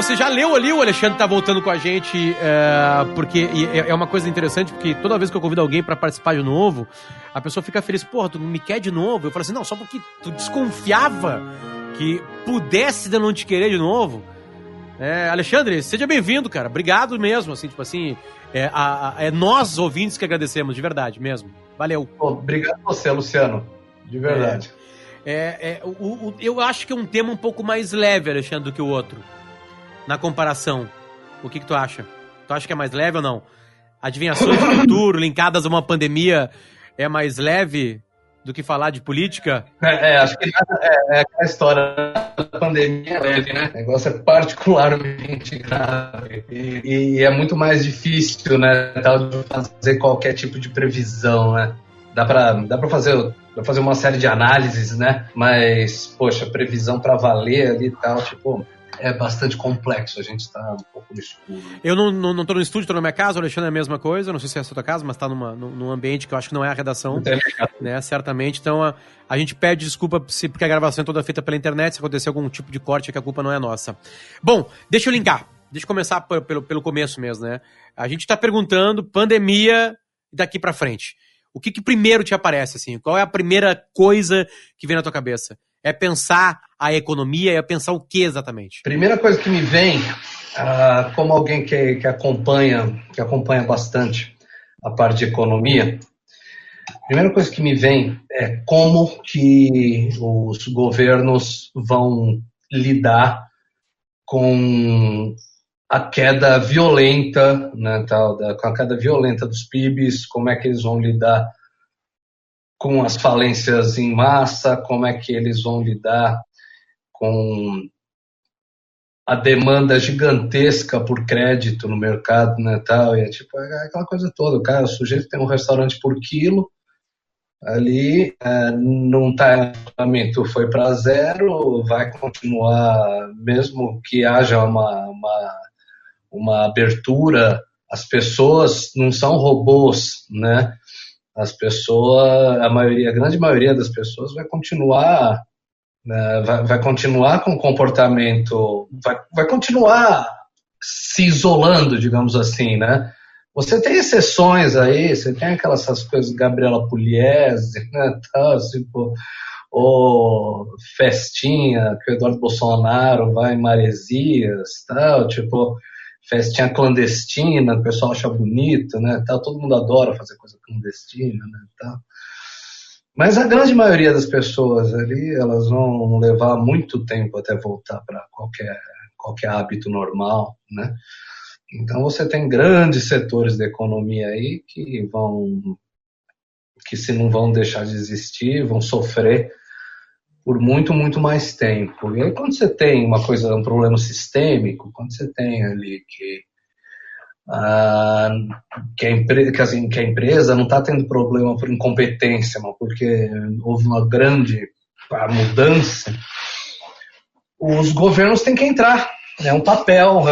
você já leu ali, o Alexandre tá voltando com a gente, porque é uma coisa interessante, porque toda vez que eu convido alguém pra participar de novo, a pessoa fica feliz, porra, tu me quer de novo? Eu falo assim, não, só porque tu desconfiava que pudesse eu não te querer de novo. Alexandre, seja bem-vindo, cara, obrigado mesmo, assim, tipo assim, nós ouvintes que agradecemos, de verdade mesmo, valeu. Obrigado a você, Luciano, de verdade. Eu acho que é um tema um pouco mais leve, Alexandre, do que o outro, na comparação. O que tu acha? Tu acha que é mais leve ou não? Adivinhações de futuro linkadas a uma pandemia é mais leve do que falar de política? Acho que é aquela história da pandemia é leve, né? O negócio é particularmente grave e é muito mais difícil, né, de fazer qualquer tipo de previsão, né? Dá pra fazer uma série de análises, né? Mas, poxa, previsão pra valer ali e tal, tipo, é bastante complexo. A gente tá um pouco no escuro. Eu não tô no estúdio, tô na minha casa, o Alexandre é a mesma coisa. Não sei se é a sua casa, mas tá num ambiente que eu acho que não é a redação, né? Certamente. Então, a gente pede desculpa porque a gravação é toda feita pela internet. Se acontecer algum tipo de corte, é que a culpa não é nossa. Bom, deixa eu linkar. Deixa eu começar pelo começo mesmo, né? A gente tá perguntando pandemia daqui pra frente. O que primeiro te aparece, assim? Qual é a primeira coisa que vem na tua cabeça? É pensar a economia? É pensar o que exatamente? Primeira coisa que me vem, como alguém que acompanha bastante a parte de economia, a primeira coisa que me vem é como que os governos vão lidar com a queda violenta, né, com a queda violenta dos PIBs, como é que eles vão lidar com as falências em massa, como é que eles vão lidar com a demanda gigantesca por crédito no mercado, né, tal, e é aquela coisa toda, o sujeito tem um restaurante por quilo, ali não está em funcionamento, foi para zero, vai continuar, mesmo que haja uma abertura, as pessoas não são robôs, né? As pessoas, a grande maioria das pessoas vai continuar, né, vai continuar com comportamento, vai continuar se isolando, digamos assim, né? Você tem exceções aí, você tem essas coisas, Gabriela Pugliese, né, tal, tipo, ou festinha que o Eduardo Bolsonaro vai em Maresias, tal, tipo, festinha clandestina, o pessoal acha bonito, né, tal, todo mundo adora fazer coisa clandestina, né, tal. Mas a grande maioria das pessoas ali, elas vão levar muito tempo até voltar para qualquer hábito normal, né? Então você tem grandes setores da economia aí que se não vão deixar de existir, vão sofrer por muito, muito mais tempo. E aí quando você tem um problema sistêmico, quando você tem ali que a empresa não está tendo problema por incompetência, mas porque houve uma grande mudança, os governos têm que entrar. É um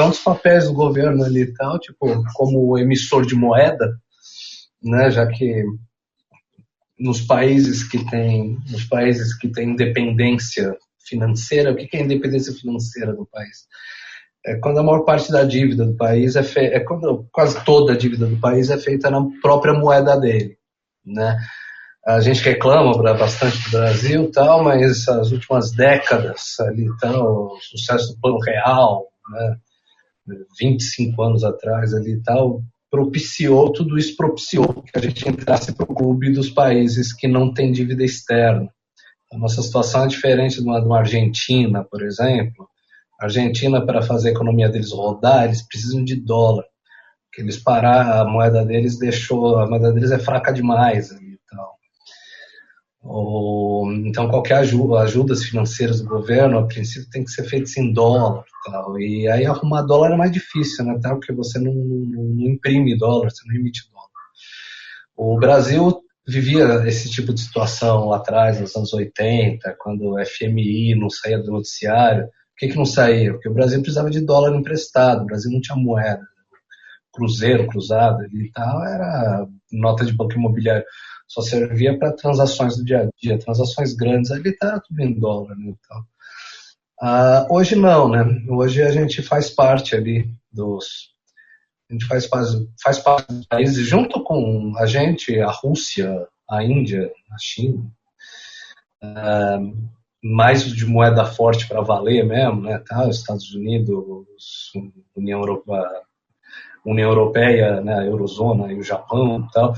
dos papéis do governo ali e tal, tipo, como emissor de moeda, né, já que nos países que têm independência financeira, o que é independência financeira do país? É quando a maior parte da dívida do país quando quase toda a dívida do país é feita na própria moeda dele, né? A gente reclama bastante do Brasil e tal, mas as últimas décadas ali tal, o sucesso do Plano Real, né, 25 anos atrás ali e tal, tudo isso propiciou que a gente entrasse para o clube dos países que não têm dívida externa. A nossa situação é diferente de uma Argentina, por exemplo. A Argentina, para fazer a economia deles rodar, eles precisam de dólar. Porque eles a moeda deles é fraca demais ali e tal. Então, qualquer ajudas financeiras do governo, a princípio, tem que ser feita em dólar. Tal. E aí, arrumar dólar é mais difícil, né? Tal, porque você não imprime dólar, você não emite dólar. O Brasil vivia esse tipo de situação lá atrás, nos anos 80, quando o FMI não saía do noticiário. Por que não saía? Porque o Brasil precisava de dólar emprestado, o Brasil não tinha moeda. Cruzeiro, cruzado e tal, era nota de banco imobiliário. Só servia para transações do dia a dia, transações grandes, ali estava tudo em dólar, né, então. Hoje não, né? Hoje a gente faz parte ali a gente faz parte dos países, junto com a gente, a Rússia, a Índia, a China, mais de moeda forte para valer mesmo, né? Tá? Estados Unidos, União Europeia, né? A Eurozona e o Japão, tal,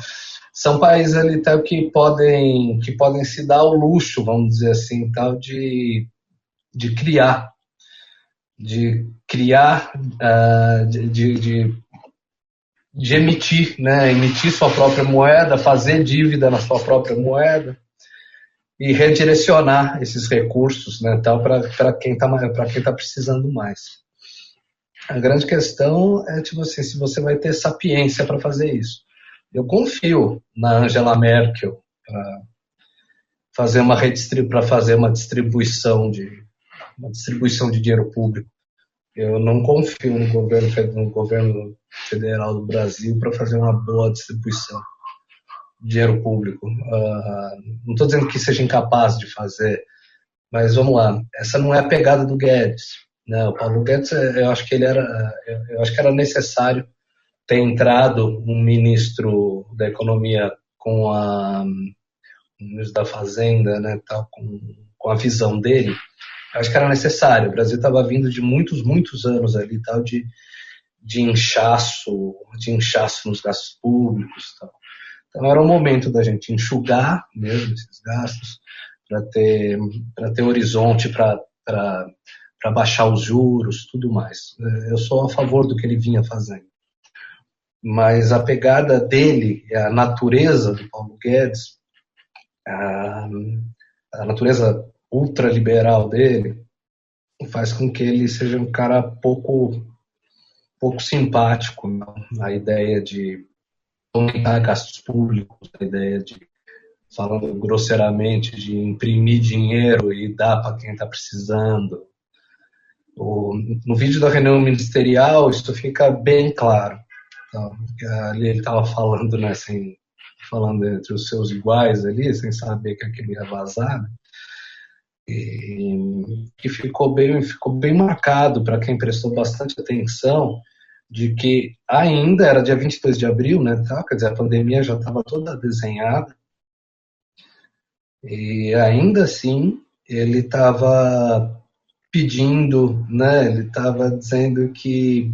são países ali tal, que podem se dar o luxo, vamos dizer assim, tal, de criar, de emitir, né? Emitir sua própria moeda, fazer dívida na sua própria moeda e redirecionar esses recursos, né, para quem está precisando mais. A grande questão é tipo assim, se você vai ter sapiência para fazer isso. Eu confio na Angela Merkel para fazer uma distribuição de dinheiro público. Eu não confio no governo federal do Brasil para fazer uma boa distribuição dinheiro público. Não estou dizendo que seja incapaz de fazer, mas vamos lá. Essa não é a pegada do Guedes, né? O Paulo Guedes, eu acho que era necessário ter entrado um ministro da Economia um ministro da Fazenda, né? Tal, com a visão dele. Eu acho que era necessário. O Brasil estava vindo de muitos anos ali, tal, de inchaço nos gastos públicos, tal. Então era o momento da gente enxugar mesmo esses gastos para ter horizonte para baixar os juros, tudo mais. Eu sou a favor do que ele vinha fazendo. Mas a pegada dele, a natureza do Paulo Guedes, a natureza ultraliberal dele, faz com que ele seja um cara pouco simpático, não? A ideia de aumentar gastos públicos, a ideia de, falando grosseiramente, de imprimir dinheiro e dar para quem está precisando. No vídeo da reunião ministerial, isso fica bem claro. Então, ali ele estava falando, né, falando entre os seus iguais ali, sem saber que aquilo ia vazar. E ficou bem marcado para quem prestou bastante atenção, de que ainda era dia 22 de abril, né, tá? Quer dizer, a pandemia já estava toda desenhada, e ainda assim ele estava pedindo, né, ele estava dizendo que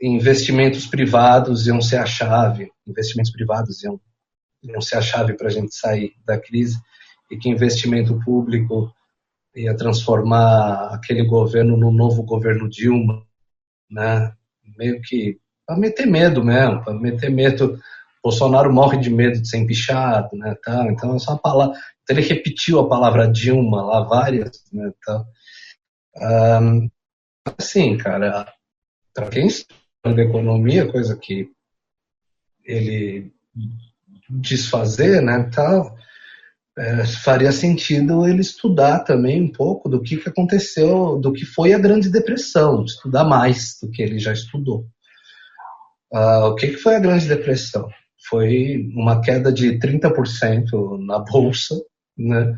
investimentos privados iam ser a chave, para a gente sair da crise, e que investimento público ia transformar aquele governo no novo governo Dilma, né? Meio que para meter medo mesmo, para meter medo. Bolsonaro morre de medo de ser empichado, né? Tá? Então, essa palavra, ele repetiu a palavra Dilma lá várias, né? Tá? Assim, cara, para quem estuda de economia, coisa que ele desfazer, né? Tá? Faria sentido ele estudar também um pouco do que aconteceu, do que foi a Grande Depressão, estudar mais do que ele já estudou. O que foi a Grande Depressão? Foi uma queda de 30% na Bolsa, né,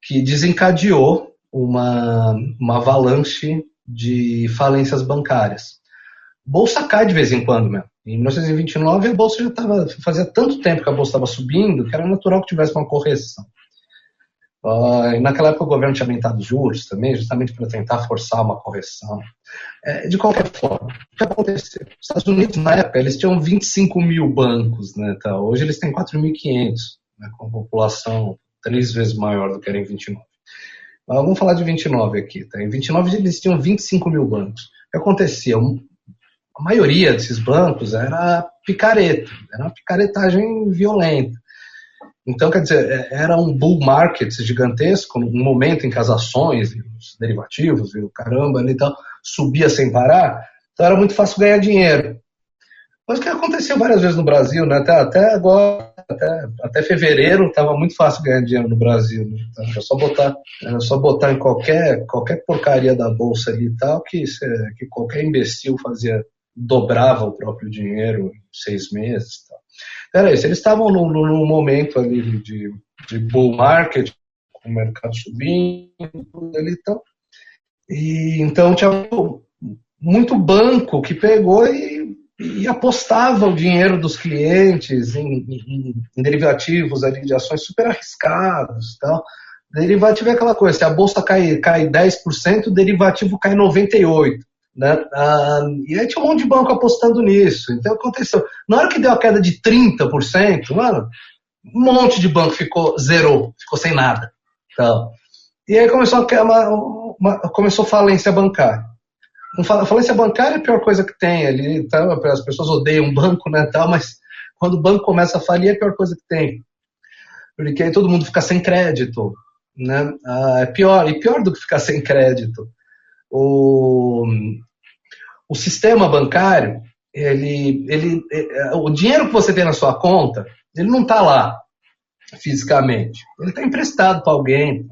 que desencadeou uma avalanche de falências bancárias. Bolsa cai de vez em quando mesmo. Em 1929, a Bolsa fazia tanto tempo que a Bolsa estava subindo que era natural que tivesse uma correção. E naquela época o governo tinha aumentado os juros também, justamente para tentar forçar uma correção. De qualquer forma, o que aconteceu? Os Estados Unidos, na época, eles tinham 25 mil bancos, né, tá? Hoje eles têm 4.500, né, com população 3 vezes maior do que era em 29. Mas vamos falar de 29 aqui. Tá? Em 29 eles tinham 25 mil bancos. O que acontecia? A maioria desses bancos era picareta, era uma picaretagem violenta. Então, quer dizer, era um bull market gigantesco, um momento em que as ações, os derivativos e o caramba ali e tal, subia sem parar, então era muito fácil ganhar dinheiro. Mas o que aconteceu várias vezes no Brasil, né? Até agora, até fevereiro, estava muito fácil ganhar dinheiro no Brasil. Né? Então, era só botar em qualquer porcaria da bolsa ali e tal, que qualquer imbecil dobrava o próprio dinheiro em 6 meses e tal. Era isso, eles estavam num momento ali de bull market, com o mercado subindo ali e tal. E então tinha muito banco que pegou e apostava o dinheiro dos clientes em derivativos ali de ações super arriscados. Tal. Derivativo é aquela coisa, se a bolsa cai 10%, o derivativo cai 98%. Né? E aí tinha um monte de banco apostando nisso. Então aconteceu. Na hora que deu a queda de 30%, mano, um monte de banco zerou, ficou sem nada. Então, e aí começou falência bancária. Falência bancária é a pior coisa que tem ali. Então, as pessoas odeiam banco, né, tal, mas quando o banco começa a falir é a pior coisa que tem. Porque aí todo mundo fica sem crédito. Né? É pior do que ficar sem crédito. O sistema bancário, o dinheiro que você tem na sua conta, ele não está lá fisicamente. Ele está emprestado para alguém.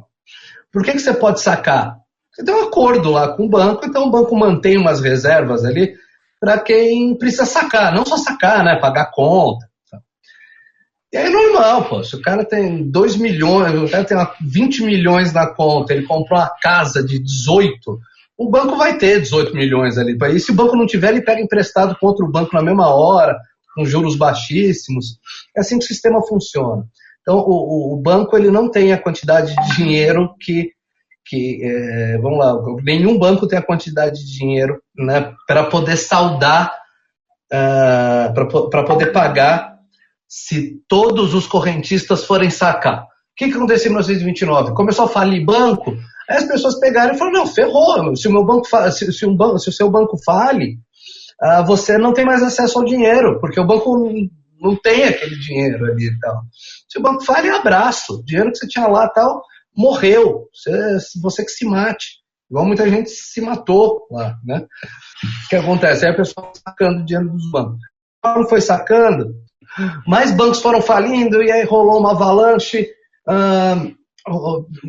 Por que você pode sacar? Você tem um acordo lá com o banco, então o banco mantém umas reservas ali para quem precisa sacar, não só sacar, né? Pagar conta. E aí é normal, pô. Se o cara tem 2 milhões, o cara tem 20 milhões na conta, ele comprou uma casa de 18, o banco vai ter 18 milhões ali. E se o banco não tiver, ele pega emprestado com outro banco na mesma hora, com juros baixíssimos. É assim que o sistema funciona. Então, o banco ele não tem a quantidade de dinheiro vamos lá, nenhum banco tem a quantidade de dinheiro, né, para poder saldar, para poder pagar se todos os correntistas forem sacar. O que aconteceu em 1929? Começou a falir banco, aí as pessoas pegaram e falaram, não, ferrou, se o seu banco fale, você não tem mais acesso ao dinheiro, porque o banco não tem aquele dinheiro ali e tal. Se o banco fale, abraço, o dinheiro que você tinha lá tal, morreu, você que se mate. Igual muita gente se matou lá, né? O que acontece? Aí a pessoa sacando dinheiro dos bancos. Quando foi sacando, mais bancos foram falindo e aí rolou uma avalanche.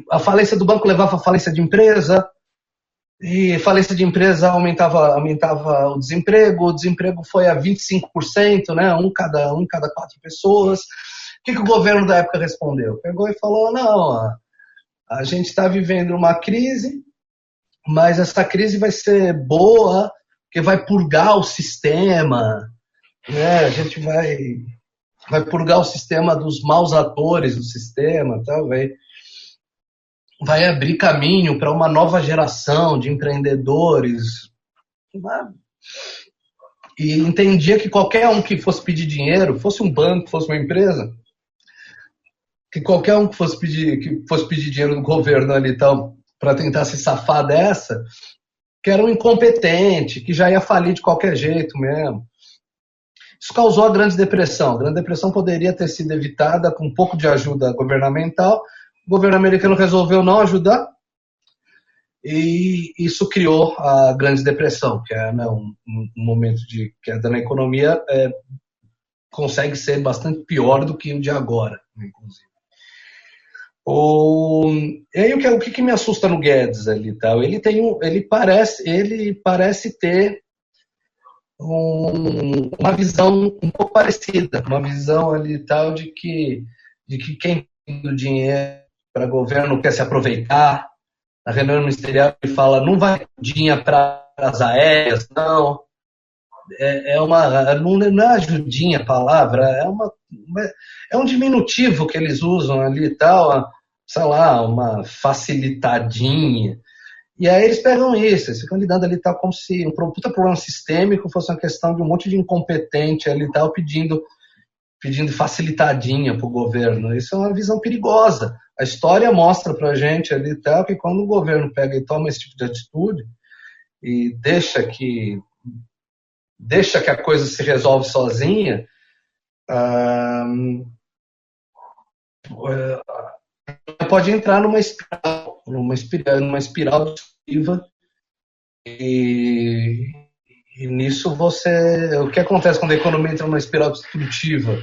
A falência do banco levava a falência de empresa, e falência de empresa aumentava o desemprego foi a 25%, né? Um cada 4 pessoas. O que o governo da época respondeu? Pegou e falou, não, a gente está vivendo uma crise, mas essa crise vai ser boa, porque vai purgar o sistema, né? A gente vai purgar o sistema dos maus atores do sistema, tá? Vai abrir caminho para uma nova geração de empreendedores. E entendia que qualquer um que fosse pedir dinheiro, fosse um banco, fosse uma empresa, que qualquer um que fosse pedir dinheiro do governo ali tal, para tentar se safar dessa, que era um incompetente, que já ia falir de qualquer jeito mesmo. Isso causou a Grande Depressão. A Grande Depressão poderia ter sido evitada com um pouco de ajuda governamental. O governo americano resolveu não ajudar e isso criou a Grande Depressão, que é, né, um momento de queda na economia, consegue ser bastante pior do que o de agora, inclusive. E aí o que me assusta no Guedes ali, tal? Ele parece ter uma visão um pouco parecida, uma visão ali tal de que quem tem o dinheiro para governo quer se aproveitar. Na reunião ministerial ele fala, não vai ajudinha para as aéreas, não. Não é ajudinha a palavra, é um diminutivo que eles usam ali e tal, sei lá, uma facilitadinha. E aí eles pegam isso, esse candidato ali tal, como se um puta problema sistêmico fosse uma questão de um monte de incompetente ali tal, pedindo facilitadinha para o governo. Isso é uma visão perigosa. A história mostra para a gente ali tal, que quando o governo pega e toma esse tipo de atitude e deixa que a coisa se resolve sozinha, pode entrar numa espiral destrutiva e nisso o que acontece quando a economia entra numa espiral destrutiva?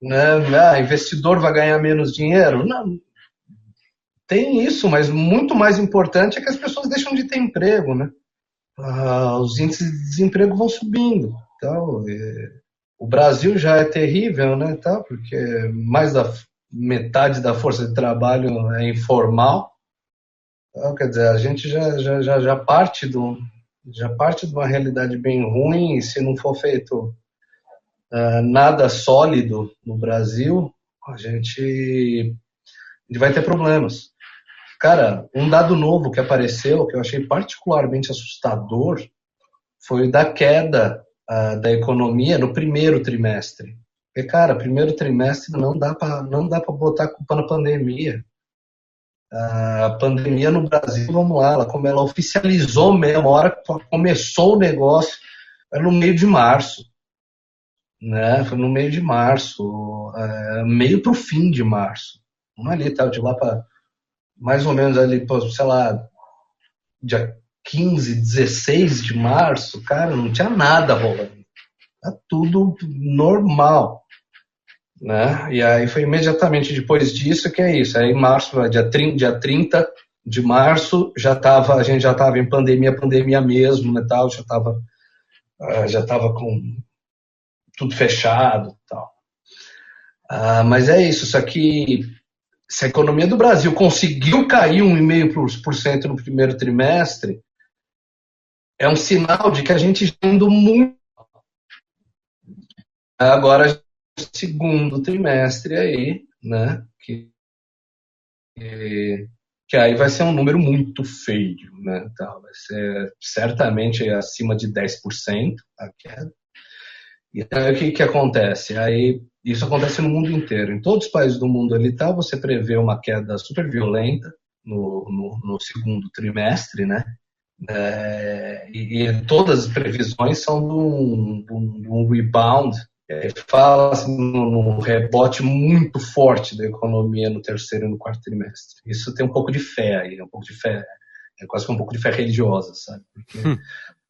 Né? Investidor vai ganhar menos dinheiro? Não, tem isso, mas muito mais importante é que as pessoas deixam de ter emprego, né? Os índices de desemprego vão subindo. Então, o Brasil já é terrível, né? Tá? Porque mais da metade da força de trabalho é informal. Então, quer dizer, a gente já parte de uma realidade bem ruim, e se não for feito nada sólido no Brasil, a gente vai ter problemas. Cara, um dado novo que apareceu, que eu achei particularmente assustador, foi o da queda da economia no primeiro trimestre. Porque, cara, primeiro trimestre não dá para botar a culpa na pandemia. A pandemia no Brasil, vamos lá, ela oficializou mesmo, a hora que começou o negócio, era no meio de março. Né? Foi no meio de março, meio para o fim de março. Não ali, tá, de lá para mais ou menos ali, sei lá, dia 15, 16 de março, cara, não tinha nada rolando. Tá tudo normal. Né? E aí foi imediatamente depois disso que é isso. Aí em março, dia 30 de março, a gente já estava em pandemia mesmo, né, tal, já estava com tudo fechado e tal. Mas é isso, só que se a economia do Brasil conseguiu cair 1,5% no primeiro trimestre, é um sinal de que a gente está indo muito. Agora, segundo trimestre aí, né, que aí vai ser um número muito feio, né, tá, vai ser certamente acima de 10% a queda. E aí o que acontece? Aí isso acontece no mundo inteiro. Em todos os países do mundo ali tal, você prevê uma queda super violenta no segundo trimestre, né? E todas as previsões são de um rebound. Fala assim, num rebote muito forte da economia no terceiro e no quarto trimestre. Isso tem um pouco de fé aí, um pouco de fé, quase que um pouco de fé religiosa, sabe? Porque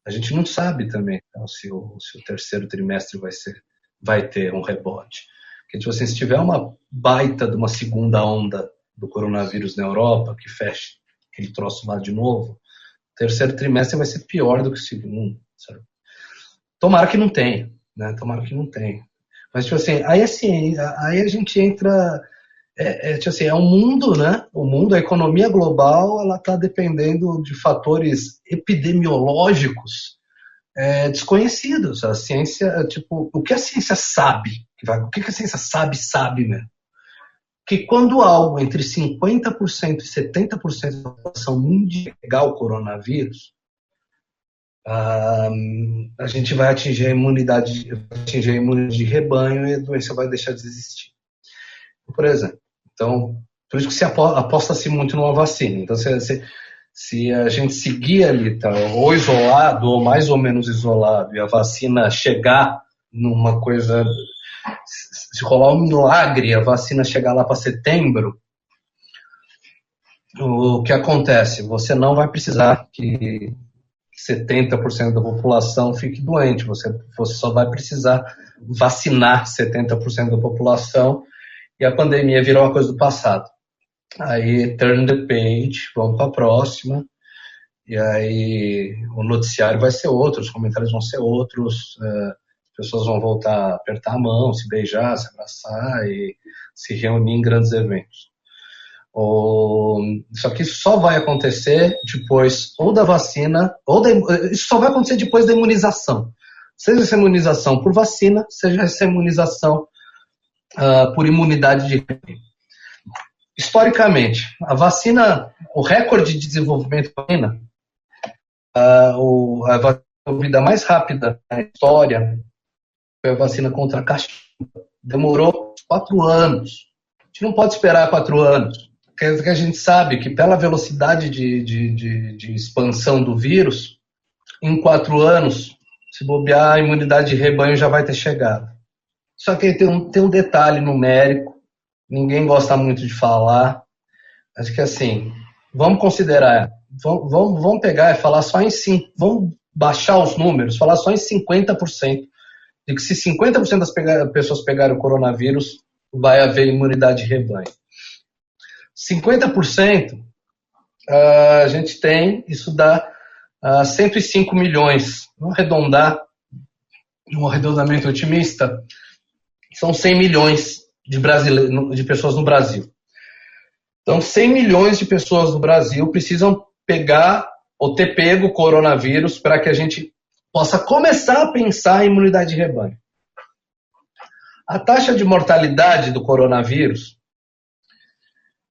a gente não sabe também, então, se o terceiro trimestre vai ter um rebote. Porque tipo assim, se tiver uma baita de uma segunda onda do coronavírus na Europa, que feche aquele troço lá de novo, o terceiro trimestre vai ser pior do que o segundo, sabe? Tomara que não tenha, né? Tomara que não tenha. Mas, tipo assim, aí a gente entra... tipo assim, é um mundo, né? O mundo, a economia global, ela está dependendo de fatores epidemiológicos desconhecidos. A ciência, tipo, o que a ciência sabe? O que a ciência sabe mesmo? Que quando algo entre 50% e 70% da população mundial pegar o coronavírus, a gente vai atingir a imunidade de rebanho e a doença vai deixar de existir. Por exemplo, então, por isso que se aposta-se muito numa vacina. Então, se a gente seguir ali, tá, ou isolado, ou mais ou menos isolado, e a vacina chegar numa coisa, se rolar um milagre, a vacina chegar lá para setembro, o que acontece? Você não vai precisar que 70% da população fique doente, você só vai precisar vacinar 70% da população e a pandemia virou uma coisa do passado. Aí, turn the page, vamos para a próxima, e aí o noticiário vai ser outro, os comentários vão ser outros, as pessoas vão voltar a apertar a mão, se beijar, se abraçar e se reunir em grandes eventos. Só que isso só vai acontecer depois ou da vacina, isso só vai acontecer depois da imunização. Seja essa imunização por vacina, seja essa imunização por imunidade de rebanho. Historicamente, a vacina, o recorde de desenvolvimento da vacina, a vacina mais rápida na história foi a vacina contra a cachumba. Demorou 4 anos. A gente não pode esperar 4 anos. Porque a gente sabe que pela velocidade de expansão do vírus, em 4 anos, se bobear, a imunidade de rebanho já vai ter chegado. Só que tem um detalhe numérico, ninguém gosta muito de falar. Acho que assim, vamos considerar, vamos pegar e falar só em 5%, vamos baixar os números, falar só em 50%, de que se 50% das pessoas pegarem o coronavírus, vai haver imunidade de rebanho. 50%, a gente tem, isso dá 105 milhões. Vamos arredondar, um arredondamento otimista, são 100 milhões de pessoas no Brasil. Então, 100 milhões de pessoas no Brasil precisam pegar ou ter pego o coronavírus para que a gente possa começar a pensar em imunidade de rebanho. A taxa de mortalidade do coronavírus,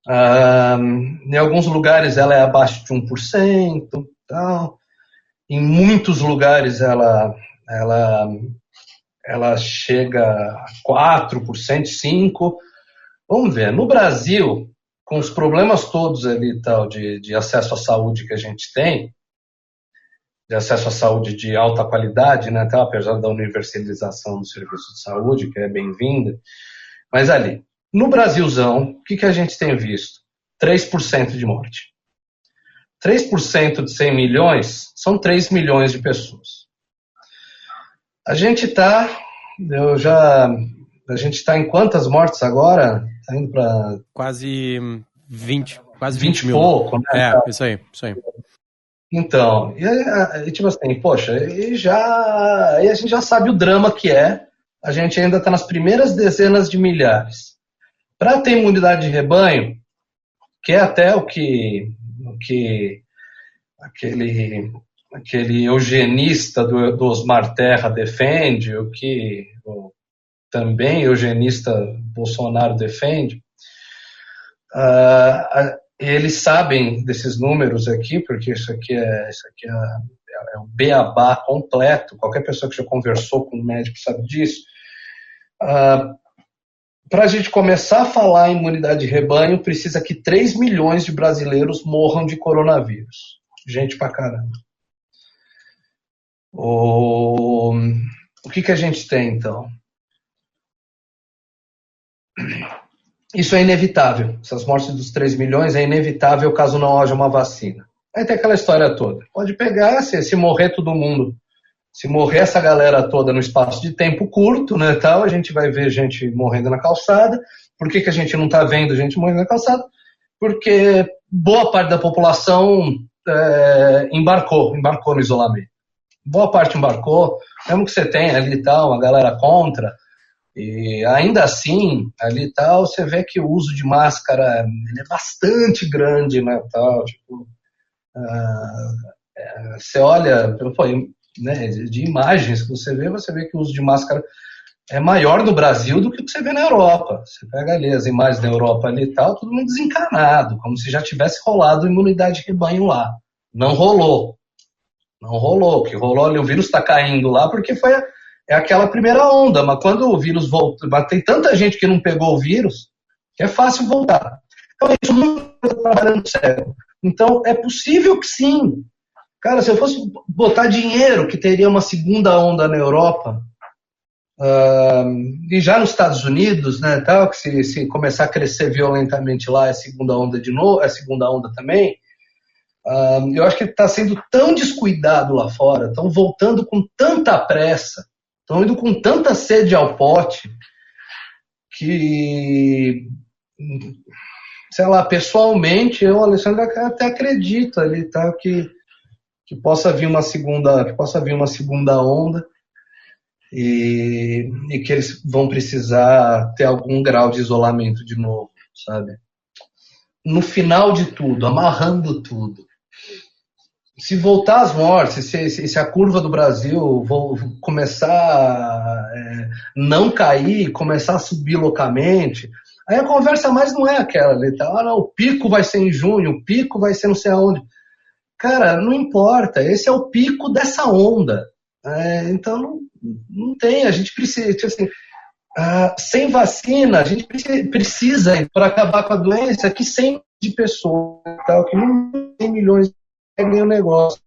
em alguns lugares ela é abaixo de 1%, tal. Em muitos lugares ela chega a 4%, 5%. Vamos ver, no Brasil, com os problemas todos ali tal, de acesso à saúde que a gente tem, de acesso à saúde de alta qualidade, né, tal, apesar da universalização do serviço de saúde, que é bem-vinda, mas ali, no Brasilzão, o que a gente tem visto? 3% de morte. 3% de 100 milhões são 3 milhões de pessoas. A gente está em quantas mortes agora? Está indo para quase 20, quase 20 mil. pouco, né? Isso aí. Então, e tipo assim, poxa, e a gente já sabe o drama que é, a gente ainda está nas primeiras dezenas de milhares. Para ter imunidade de rebanho, que é até o que aquele eugenista do Osmar Terra defende, o que também eugenista Bolsonaro defende, eles sabem desses números aqui, porque isso aqui é o beabá completo, qualquer pessoa que já conversou com um médico sabe disso. Para a gente começar a falar em imunidade de rebanho, precisa que 3 milhões de brasileiros morram de coronavírus. Gente pra caramba. O que a gente tem, então? Isso é inevitável. Essas mortes dos 3 milhões é inevitável caso não haja uma vacina. Aí tem aquela história toda. Pode pegar, se morrer todo mundo, se morrer essa galera toda no espaço de tempo curto, né, tal, a gente vai ver gente morrendo na calçada. Por que a gente não está vendo gente morrendo na calçada? Porque boa parte da população embarcou no isolamento. Boa parte embarcou, mesmo que você tenha ali tal, uma galera contra, e ainda assim, ali tal, você vê que o uso de máscara ele é bastante grande, né, tal, tipo, você olha, né, de imagens que você vê que o uso de máscara é maior no Brasil do que o que você vê na Europa. Você pega ali as imagens da Europa ali e tal, todo mundo desencanado, como se já tivesse rolado imunidade de rebanho lá. Não rolou. O que rolou ali, o vírus está caindo lá porque é aquela primeira onda, mas quando o vírus volta, mas tem tanta gente que não pegou o vírus, que é fácil voltar. Então isso não está trabalhando sério. Então é possível que sim. Cara, se eu fosse botar dinheiro que teria uma segunda onda na Europa, e já nos Estados Unidos, né, tal, que se começar a crescer violentamente lá, é segunda onda de novo, é segunda onda também. Eu acho que está sendo tão descuidado lá fora, estão voltando com tanta pressa, estão indo com tanta sede ao pote, que, sei lá, pessoalmente, eu, Alexandre, até acredito ali, tá, que possa vir uma segunda onda e que eles vão precisar ter algum grau de isolamento de novo, sabe? No final de tudo, amarrando tudo, se voltar às mortes, se a curva do Brasil começar a não cair, começar a subir loucamente, aí a conversa mais não é aquela, não, o pico vai ser em junho, o pico vai ser não sei aonde. Cara, não importa, esse é o pico dessa onda. Então não tem, a gente precisa, tipo assim, sem vacina, a gente precisa, para acabar com a doença, que 100 de pessoas, tal, que não tem milhões peguem o negócio.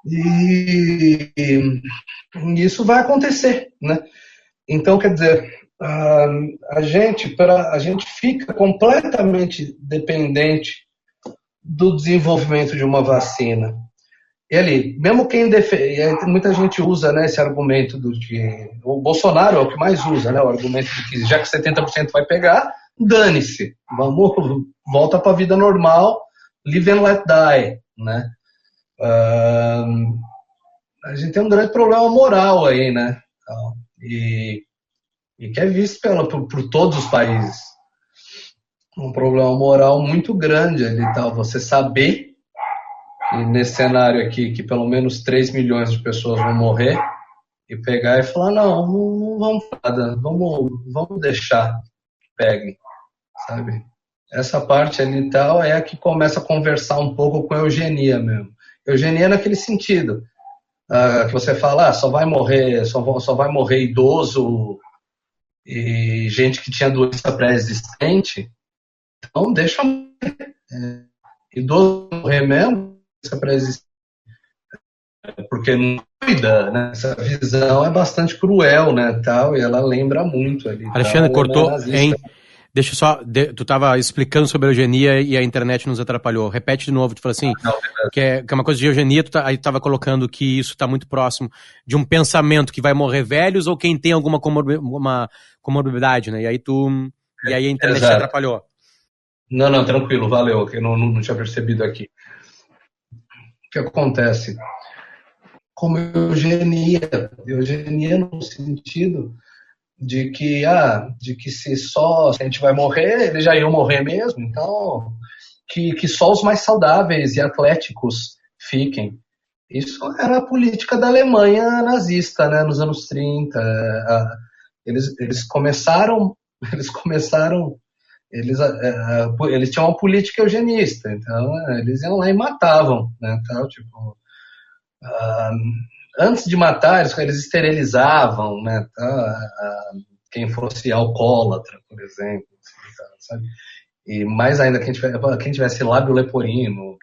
E isso vai acontecer, né? Então, quer dizer, a gente fica completamente dependente do desenvolvimento de uma vacina. E ali, mesmo quem defende, muita gente usa, né, esse argumento o Bolsonaro é o que mais usa, né, o argumento de que já que 70% vai pegar, dane-se, volta para a vida normal, live and let die, né? A gente tem um grande problema moral aí, né? E que é visto por todos os países. um problema moral muito grande ali, tal. Você saber que nesse cenário aqui, que pelo menos 3 milhões de pessoas vão morrer, e pegar e falar, não vamos nada, vamos deixar que peguem, sabe? Essa parte ali e tal é a que começa a conversar um pouco com a eugenia mesmo. Eugenia naquele sentido, que você fala, só vai morrer idoso e gente que tinha doença pré-existente, então deixa idoso morrer mesmo, doença pré-existente, porque não cuida, né? Essa visão é bastante cruel, né, tal, e ela lembra muito ali. Alexandre, cortou, hein? Deixa eu só, tu estava explicando sobre a eugenia e a internet nos atrapalhou. Repete de novo, tu falou assim, que é uma coisa de eugenia, aí tu estava colocando que isso está muito próximo de um pensamento que vai morrer velhos ou quem tem alguma comorbidade, né? E aí a internet te atrapalhou. Não, tranquilo, valeu, que eu não tinha percebido aqui. O que acontece? Como eugenia no sentido de que se a gente vai morrer, eles já iam morrer mesmo, então que só os mais saudáveis e atléticos fiquem. Isso era a política da Alemanha nazista, né, nos anos 30. Eles tinham uma política eugenista, então eles iam lá e matavam, né, tal, tipo, antes de matar, eles esterilizavam, né, quem fosse alcoólatra, por exemplo, sabe? E mais ainda, quem tivesse lábio leporino,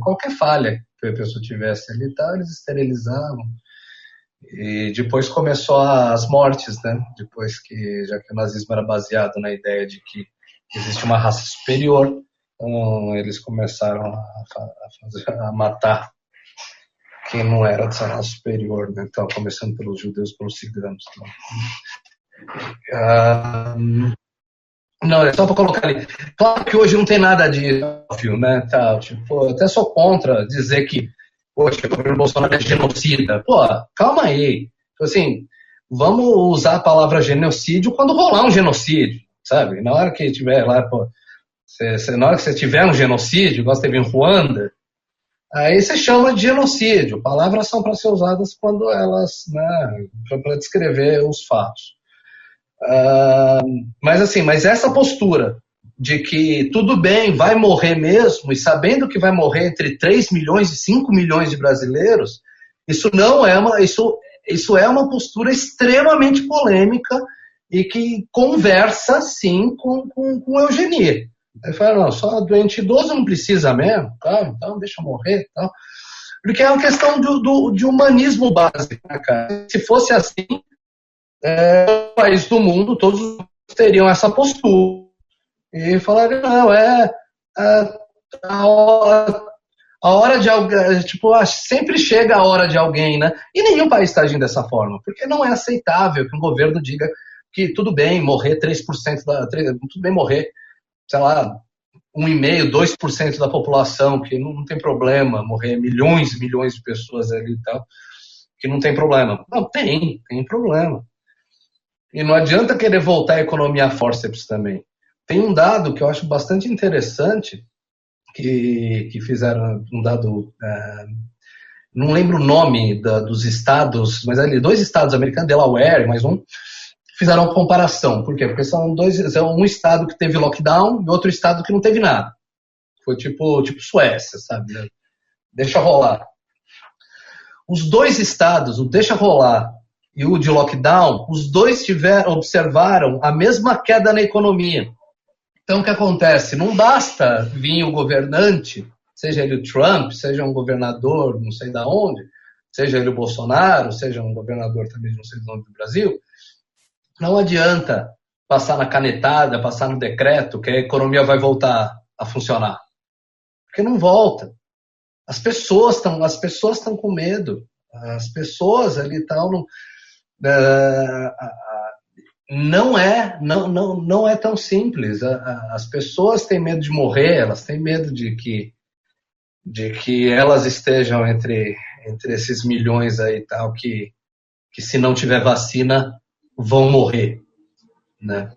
qualquer falha que a pessoa tivesse ali, eles esterilizavam. E depois começou as mortes, né? Depois já que o nazismo era baseado na ideia de que existe uma raça superior, então eles começaram a matar quem não era dessa raça superior, né? Então, começando pelos judeus, pelos ciganos. Não, é só para colocar ali. Claro que hoje não tem nada disso, né? Tá, tipo, até sou contra dizer que, poxa, o governo Bolsonaro é genocida. Pô, calma aí. Assim, vamos usar a palavra genocídio quando rolar um genocídio, sabe? Na hora que tiver lá, na hora que você tiver um genocídio, igual teve em Ruanda, aí você chama de genocídio. Palavras são para ser usadas quando elas, né, para descrever os fatos. Mas essa postura de que tudo bem, vai morrer mesmo, e sabendo que vai morrer entre 3 milhões e 5 milhões de brasileiros, isso é uma postura extremamente polêmica e que conversa, sim, com eugenia. Aí fala, não, só doente idoso não precisa mesmo, tá? Então deixa eu morrer, tá? Porque é uma questão de humanismo básico, né, cara? Se fosse assim, no país do mundo, todos teriam essa postura e falariam, não, a hora de alguém, tipo, sempre chega a hora de alguém, né? E nenhum país está agindo dessa forma, porque não é aceitável que um governo diga que tudo bem morrer 3%, tudo bem morrer, sei lá, 1,5%, 2% da população, que não tem problema, morrer milhões e milhões de pessoas ali e tal, que não tem problema. Não, tem problema. E não adianta querer voltar a economia a forceps também. Tem um dado que eu acho bastante interessante, que fizeram um dado, não lembro o nome dos estados, mas ali 2 estados americanos, Delaware, mais um, fizeram uma comparação. Por quê? Porque são um estado que teve lockdown e outro estado que não teve nada. Foi tipo Suécia, sabe? Deixa rolar. Os 2 estados, o deixa rolar e o de lockdown, os 2 observaram a mesma queda na economia. Então, o que acontece? Não basta vir o governante, seja ele o Trump, seja um governador não sei de onde, seja ele o Bolsonaro, seja um governador também não sei de onde do Brasil, não adianta passar na canetada, passar no decreto que a economia vai voltar a funcionar. Porque não volta. As pessoas estão com medo. As pessoas ali estão... Não é tão simples. As pessoas têm medo de morrer, elas têm medo de que elas estejam entre esses milhões aí e tal, que se não tiver vacina, vão morrer, né?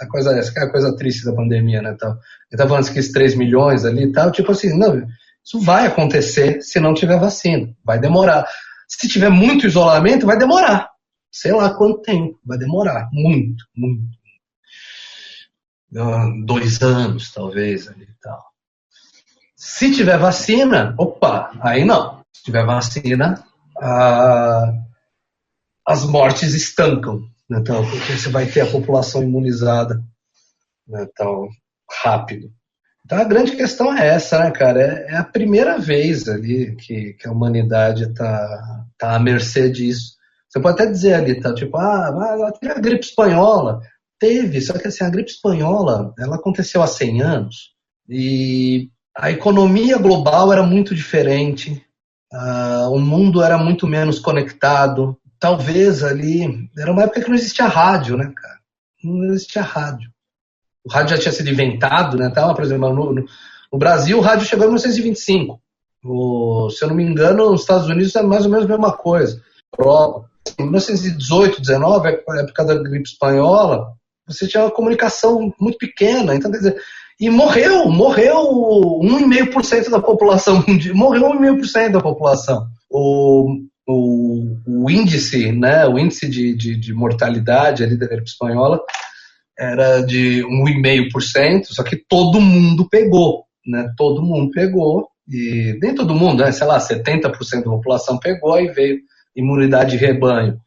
Essa que é a coisa triste da pandemia, né? Tal. Ele tá falando que esses 3 milhões ali e tal, tipo assim, não, isso vai acontecer se não tiver vacina. Vai demorar. Se tiver muito isolamento, vai demorar. Sei lá quanto tempo. Vai demorar. Muito, muito. 2 anos, talvez, ali e tal. Se tiver vacina, opa, aí não. Se tiver vacina, as mortes estancam. Né, então, porque você vai ter a população imunizada, né, então, rápido. Então a grande questão é essa, né, cara? É a primeira vez ali que a humanidade está à mercê disso. Você pode até dizer ali, tá? Tipo, teve a gripe espanhola. Teve, só que assim, a gripe espanhola, ela aconteceu há 100 anos e a economia global era muito diferente, o mundo era muito menos conectado. Talvez ali, era uma época que não existia rádio, né, cara? Não existia rádio. O rádio já tinha sido inventado, né? Por exemplo, no Brasil o rádio chegou em 1925. Se eu não me engano, nos Estados Unidos é mais ou menos a mesma coisa. Europa. Em 1918, 19, a época da gripe espanhola, você tinha uma comunicação muito pequena. Então, quer dizer, e morreu 1,5% da população mundial. Morreu 1,5% da população. O índice, né, o índice de mortalidade ali da gripe espanhola era de 1,5%, só que todo mundo pegou, né? Todo mundo pegou, e nem todo mundo, né? Sei lá, 70% da população pegou, aí veio imunidade de rebanho.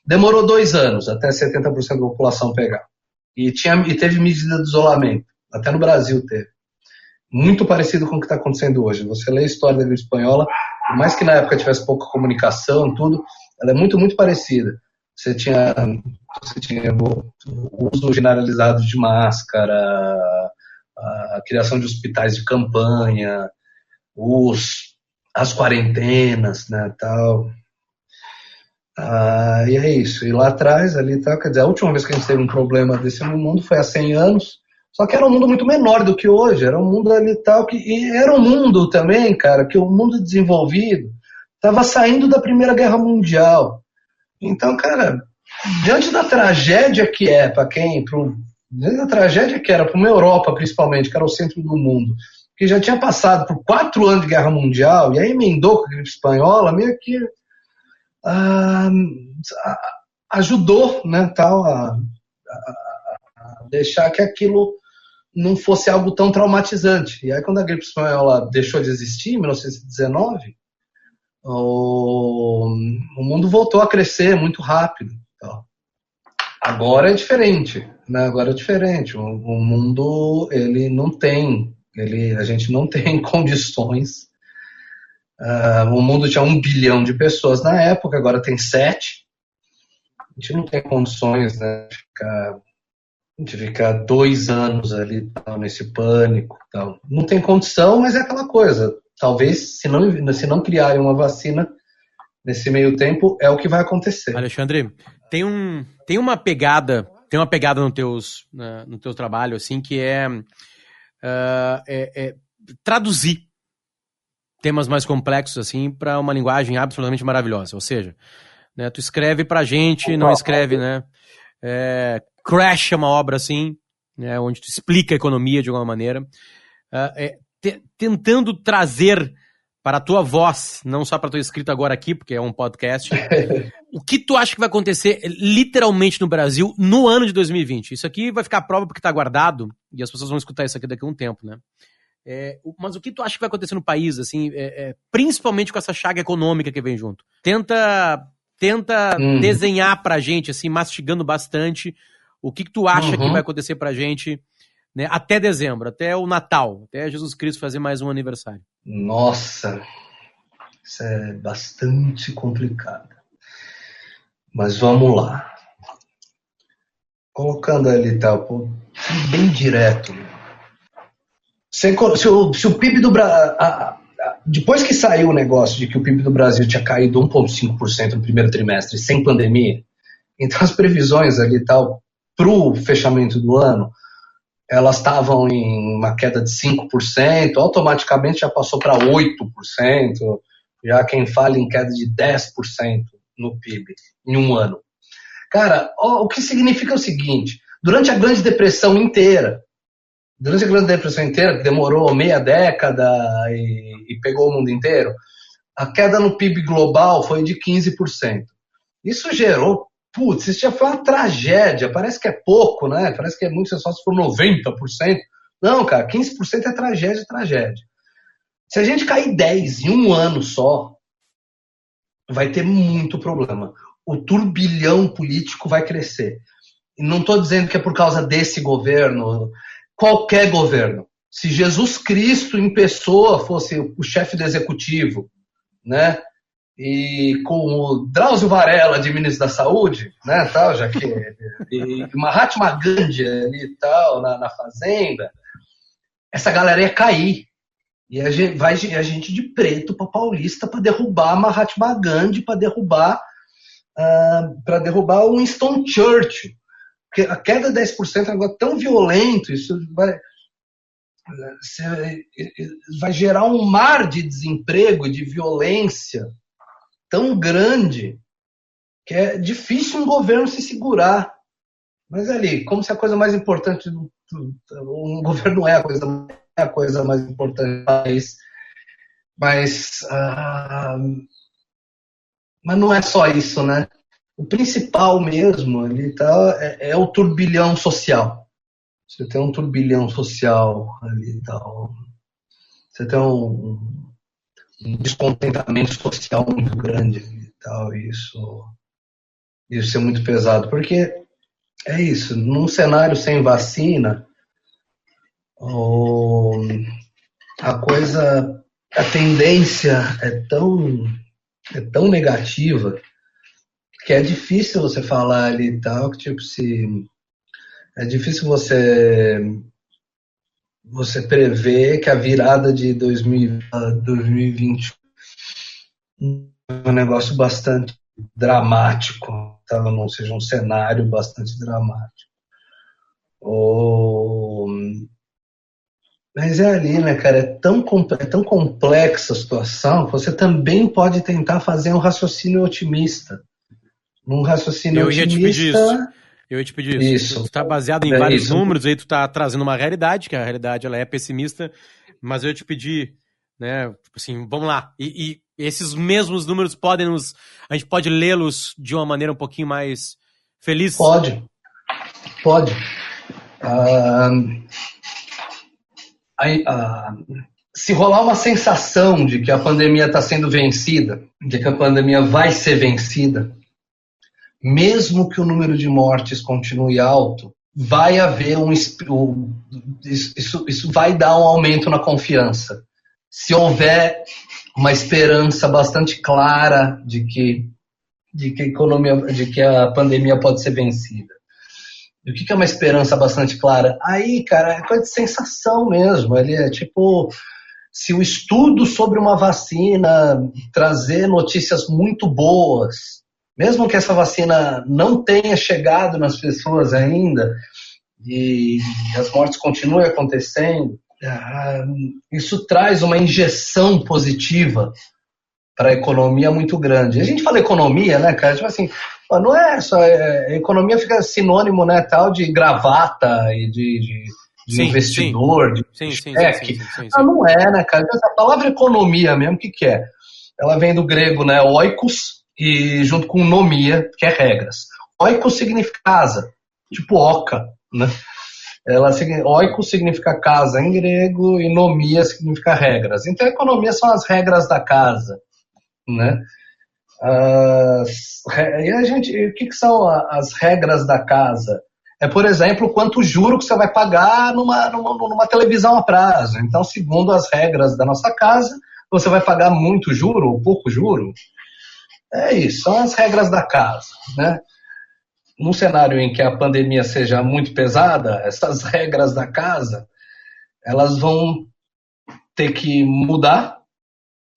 Demorou 2 anos até 70% da população pegar. E teve medida de isolamento, até no Brasil teve. Muito parecido com o que está acontecendo hoje. Você lê a história da gripe espanhola, por mais que na época tivesse pouca comunicação, tudo, ela é muito, muito parecida. Você tinha o uso generalizado de máscara, a criação de hospitais de campanha, as quarentenas, né, tal. E é isso. E lá atrás, ali, tá, quer dizer, a última vez que a gente teve um problema desse no mundo foi há 100 anos, só que era um mundo muito menor do que hoje, era um mundo ali tal, e era um mundo também, cara, que o mundo desenvolvido estava saindo da Primeira Guerra Mundial. Então, cara, diante da tragédia que é diante da tragédia que era para uma Europa, principalmente, que era o centro do mundo, que já tinha passado por 4 anos de guerra mundial, e aí emendou com a gripe espanhola, meio que ajudou, né, tal, a deixar que aquilo não fosse algo tão traumatizante. E aí, quando a gripe espanhola deixou de existir, em 1919, o mundo voltou a crescer muito rápido. Então, agora é diferente, né? Agora é diferente. O mundo, ele não tem, a gente não tem condições. O mundo tinha 1 bilhão de pessoas na época, agora tem 7. A gente não tem condições, né, de ficar 2 anos ali nesse pânico. Tal. Não tem condição, mas é aquela coisa. Talvez, se não criarem uma vacina nesse meio tempo, é o que vai acontecer. Alexandre, tem uma pegada no teu trabalho, assim, que é traduzir temas mais complexos, assim, para uma linguagem absolutamente maravilhosa. Ou seja, né, tu escreve pra gente, não escreve, né? Crash é uma obra, assim, né, onde tu explica a economia de alguma maneira. Tentando trazer para a tua voz, não só para a tua escrita agora aqui, porque é um podcast, o que tu acha que vai acontecer literalmente no Brasil no ano de 2020? Isso aqui vai ficar à prova porque está guardado e as pessoas vão escutar isso aqui daqui a um tempo, né? Mas o que tu acha que vai acontecer no país, assim, principalmente com essa chaga econômica que vem junto? Tenta desenhar pra gente, assim, mastigando bastante, o que tu acha que vai acontecer pra gente, né, até dezembro, até o Natal, até Jesus Cristo fazer mais um aniversário. Nossa, isso é bastante complicado. Mas vamos lá. Colocando ali, tá, bem direto. Se o PIB do Brasil... Depois que saiu o negócio de que o PIB do Brasil tinha caído 1,5% no primeiro trimestre, sem pandemia, então as previsões ali tal, para o fechamento do ano, elas estavam em uma queda de 5%, automaticamente já passou para 8%, já quem fala em queda de 10% no PIB em um ano. Cara, o que significa o seguinte, Durante a Grande Depressão inteira, que demorou meia década e pegou o mundo inteiro, a queda no PIB global foi de 15%. Isso gerou, isso já foi uma tragédia, parece que é pouco, né? Parece que é muito, só se for 90%. Não, cara, 15% é tragédia. Se a gente cair 10 em um ano só, vai ter muito problema. O turbilhão político vai crescer. E não estou dizendo que é por causa desse governo, qualquer governo. Se Jesus Cristo em pessoa fosse o chefe do executivo, né? E com o Drauzio Varela de ministro da Saúde, né, tal, já que e Mahatma Gandhi ali e tal, na fazenda, essa galera ia cair. E vai a gente de preto para Paulista para derrubar Mahatma Gandhi, para derrubar o Winston Churchill. Porque a queda de 10% é algo tão violento, isso vai gerar um mar de desemprego, de violência tão grande que é difícil um governo se segurar. Mas ali, como se a coisa mais importante um governo é a coisa mais importante do país, mas não é só isso, né? O principal mesmo ali é o turbilhão social. Você tem um turbilhão social ali e tal. Você tem um descontentamento social muito grande e tal. Isso é muito pesado, porque é isso. Num cenário sem vacina, a tendência é tão negativa que é difícil você falar ali e tal, que tipo, é difícil você prever que a virada de 2020 é um negócio bastante dramático, tá? Não seja um cenário bastante dramático. Mas é ali, né, cara, é tão complexa a situação que você também pode tentar fazer um raciocínio otimista. Num raciocínio otimista... Eu ia te pedir isso. Tu está baseado em vários números, aí tu está trazendo uma realidade, que a realidade ela é pessimista, mas eu ia te pedir, né, tipo assim, vamos lá. E esses mesmos números a gente pode lê-los de uma maneira um pouquinho mais feliz? Pode. Se rolar uma sensação de que a pandemia está sendo vencida, de que a pandemia vai ser vencida, mesmo que o número de mortes continue alto, vai haver isso vai dar um aumento na confiança. Se houver uma esperança bastante clara de que a pandemia pode ser vencida. E o que é uma esperança bastante clara? Aí, cara, é coisa de sensação mesmo. Ele é tipo, se o estudo sobre uma vacina trazer notícias muito boas, mesmo que essa vacina não tenha chegado nas pessoas ainda e as mortes continuem acontecendo, isso traz uma injeção positiva para a economia muito grande. A gente fala economia, né, cara? Tipo assim, não é só... economia fica sinônimo, né, tal de gravata e de investidor, de cheque. Não é, né, cara? A palavra economia mesmo, o que é? Ela vem do grego, né, oikos, e junto com nomia, que é regras. Oikos significa casa, tipo oca, né? Oikos significa casa em grego e nomia significa regras. Então, a economia são as regras da casa, né? O que são as regras da casa? É, por exemplo, quanto juro que você vai pagar numa televisão a prazo. Então, segundo as regras da nossa casa, você vai pagar muito juro ou pouco juro. É isso, são as regras da casa, né? Num cenário em que a pandemia seja muito pesada, essas regras da casa, elas vão ter que mudar,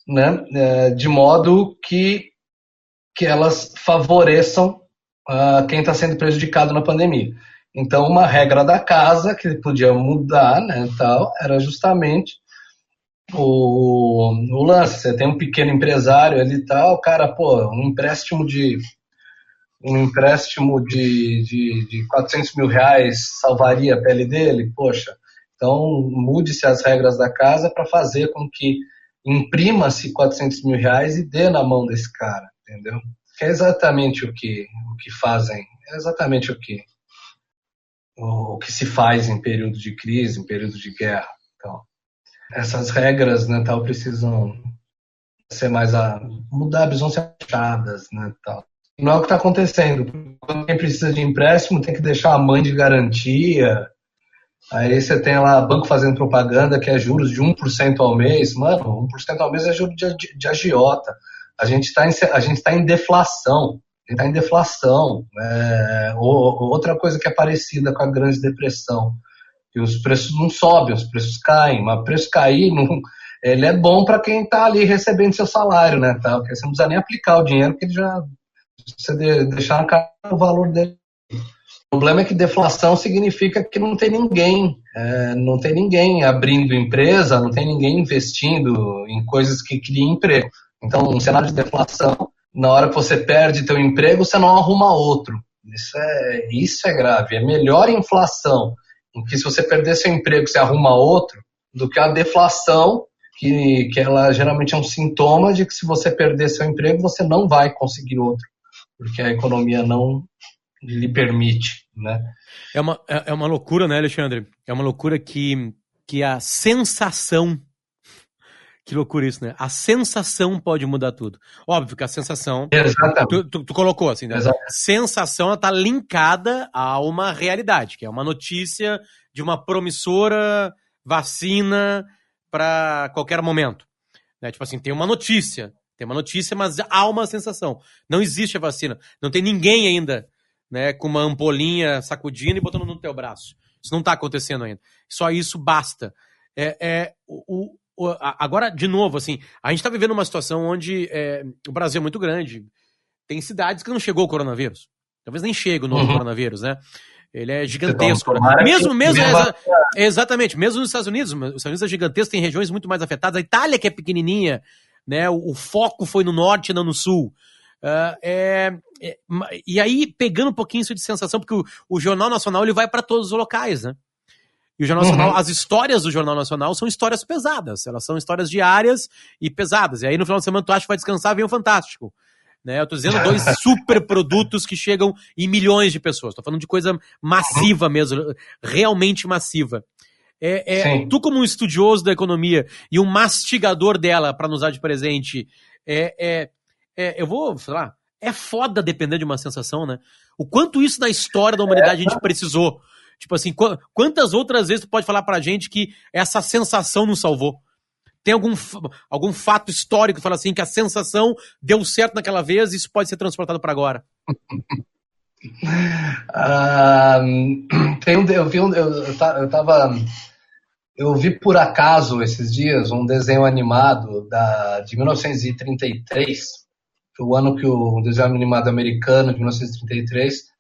né? De modo que elas favoreçam quem está sendo prejudicado na pandemia. Então, uma regra da casa que podia mudar, né, tal, era justamente o lance. Você tem um pequeno empresário ali e tal, cara, um empréstimo de um empréstimo de 400 mil reais salvaria a pele dele? Poxa, então mude-se as regras da casa para fazer com que imprima-se 400 mil reais e dê na mão desse cara, entendeu? Que é exatamente o que fazem, é exatamente o que se faz em período de crise, em período de guerra. Então, essas regras, né, tal, precisam ser mais mudar, precisam ser achadas, né, tal. Não é o que está acontecendo. Quando quem precisa de empréstimo tem que deixar a mãe de garantia. Aí você tem lá banco fazendo propaganda que é juros de 1% ao mês. Mano, 1% ao mês é juros de agiota. A gente está em deflação. A gente está em deflação. Outra coisa que é parecida com a Grande Depressão. E os preços não sobem, os preços caem. Mas o preço cair, ele é bom para quem está ali recebendo seu salário, né? Tá? Porque você não precisa nem aplicar o dinheiro, porque ele já... Você deixar no cara o valor dele. O problema é que deflação significa que não tem ninguém abrindo empresa, não tem ninguém investindo em coisas que criem emprego. Então, um cenário de deflação, na hora que você perde teu emprego, você não arruma outro. Isso é grave. É melhor a inflação, em que se você perder seu emprego, você arruma outro, do que a deflação, que ela geralmente é um sintoma de que se você perder seu emprego, você não vai conseguir outro, porque a economia não lhe permite, né? É uma loucura, né, Alexandre? É uma loucura que a sensação... Que loucura isso, né? A sensação pode mudar tudo. Óbvio que a sensação... Exatamente. Tu colocou assim, né? A sensação está linkada a uma realidade, que é uma notícia de uma promissora vacina para qualquer momento. Né? Tipo assim, tem uma notícia, mas há uma sensação. Não existe a vacina. Não tem ninguém ainda, né, com uma ampolinha sacudindo e botando no teu braço. Isso não está acontecendo ainda. Só isso basta. Agora, de novo, assim, a gente está vivendo uma situação onde o Brasil é muito grande. Tem cidades que não chegou o coronavírus. Talvez nem chegue o novo coronavírus, né? Ele é gigantesco. Exatamente. Mesmo nos Estados Unidos. Os Estados Unidos é gigantesco, tem regiões muito mais afetadas. A Itália, que é pequenininha, né? O foco foi no norte e não no sul. E aí, pegando um pouquinho isso de sensação, porque o Jornal Nacional ele vai para todos os locais, né? E o Jornal Nacional, as histórias do Jornal Nacional são histórias pesadas. Elas são histórias diárias e pesadas. E aí no final de semana tu acha que vai descansar, vem o Fantástico. Né? Eu tô dizendo 2 super produtos que chegam em milhões de pessoas. Tô falando de coisa massiva mesmo, realmente massiva. Tu como um estudioso da economia e um mastigador dela para nos dar de presente, eu vou falar, é foda depender de uma sensação, né? O quanto isso na história da humanidade a gente precisou. Tipo assim, quantas outras vezes tu pode falar pra gente que essa sensação nos salvou? Tem algum fato histórico que fala assim, que a sensação deu certo naquela vez e isso pode ser transportado para agora? Eu vi por acaso esses dias um desenho animado de 1933, o ano que o desenho animado americano de 1933